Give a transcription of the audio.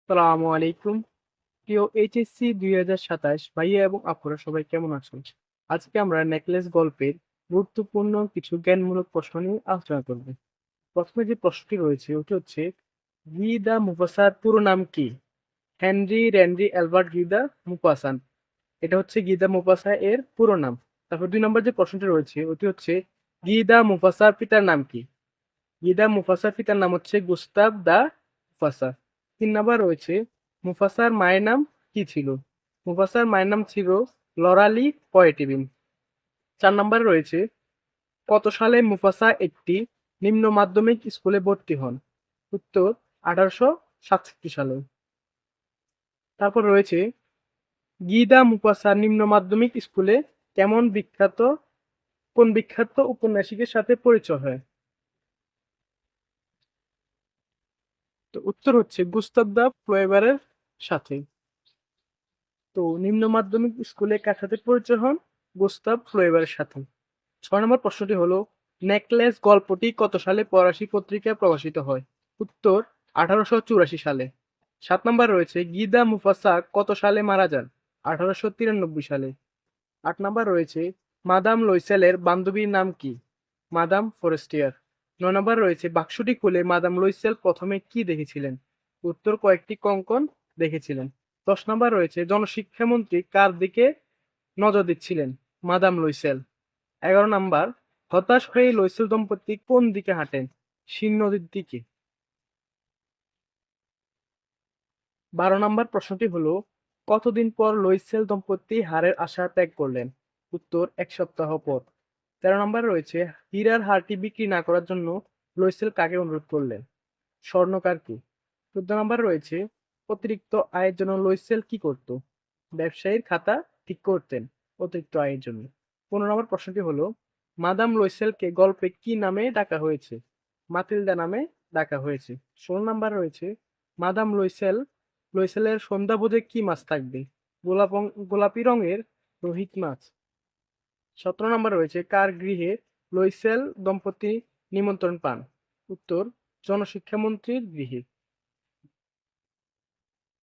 সালামু আলাইকুম। প্রিয় এইচএসসি 2027 ভাইয়া এবং আপুরা সবাই কেমন আছেন? আজকে আমরা নেকলেস গল্পের গুরুত্বপূর্ণ কিছু জ্ঞানমূলক প্রশ্ন নিয়ে আলোচনা করব। প্রথমে যে প্রশ্নটি রয়েছে ওটি হচ্ছে, গি দ্য মুফাসার পুরো নাম কি? হেনরি র্যান্ডি অ্যালবার্ট গি দ্য মুফাসান। এটা হচ্ছে গি দ্য মুফাসা এর পুরো নাম। তারপর 2 নম্বর যে প্রশ্নটি রয়েছে ওটি হচ্ছে, গি দ্য মুফাসার পিতার নাম কি? গি দ্য মুফাসার পিতার নাম হচ্ছে গুস্তাভ দা মুফাসা। 3 নাম্বার রয়েছে, মুফাসার মায়ের নাম কি ছিল? মুফাসার মায়ের নাম ছিল লরালি পয়েটিবিন। 4 নাম্বারে রয়েছে, কত সালে মুফাসা একটি নিম্ন মাধ্যমিক স্কুলে ভর্তি হন? উত্তর 1867 সালে। তারপর রয়েছে, গি দ্য মুফাসা নিম্ন মাধ্যমিক স্কুলে কোন বিখ্যাত উপন্যাসিকের সাথে পরিচয় হয়? তো উত্তর হচ্ছে গুস্তাভ দা ফ্লোয়েবারের সাথে। তো নিম্ন মাধ্যমিক স্কুলে কার সাথে পরিচয় হন? গুস্তাভ ফ্লোয়েবারের সাথে। 6 নম্বর প্রশ্নটি হলো, নেকলেস গল্পটি কত সালে ফরাসি পত্রিকায় প্রকাশিত হয়? উত্তর 1884 সালে। 7 নম্বর রয়েছে, গিদা মুফাসা কত সালে মারা যান? 1893 সালে। 8 নম্বর রয়েছে, মাদাম লয়সেলের বান্ধবীর নাম কি? Madame Forestier. 9 নম্বর রয়েছে, বাক্সটি খুলে মাদাম লয়সেল প্রথমে কি দেখেছিলেন? উত্তর কয়েকটি কঙ্কন দেখেছিলেন। 10 নম্বর রয়েছে, জনশিক্ষামন্ত্রী কার দিকে নজর দিচ্ছিলেন? Madame Loisel. 11 নাম্বার, হতাশ হয়ে লয়সেল দম্পতি কোন দিকে হাঁটেন? শিন নদীর দিকে। 12 নাম্বার প্রশ্নটি হলো, কতদিন পর লয়সেল দম্পতি হারের আশা ত্যাগ করলেন? উত্তর 1 সপ্তাহ পর। 13 নাম্বার রয়েছে, হীরার হারটি বিক্রি না করার জন্য লয়সেল কাকে অনুরোধ করলেন? স্বর্ণকারকে। 14 নাম্বার রয়েছে, অতিরিক্ত আয়ের জন্য লয়সেল কি করত? ব্যবসায়ীর খাতা ঠিক করতেন অতিরিক্ত আয়ের জন্য। 15 নম্বর প্রশ্নটি হলো, মাদাম লয়সেলকে গল্পে কি নামে ডাকা হয়েছে? মাতিলদা নামে ডাকা হয়েছে। 16 নাম্বার রয়েছে, মাদাম লয়সেলের সন্ধ্যাভোজে কি মাছ থাকবে? গোলাপি রঙের রোহিত মাছ। 17 নাম্বার রয়েছে, কার গৃহে লয়সেল দম্পতি নিমন্ত্রণ পান? উত্তর জনশিক্ষামন্ত্রীর গৃহে।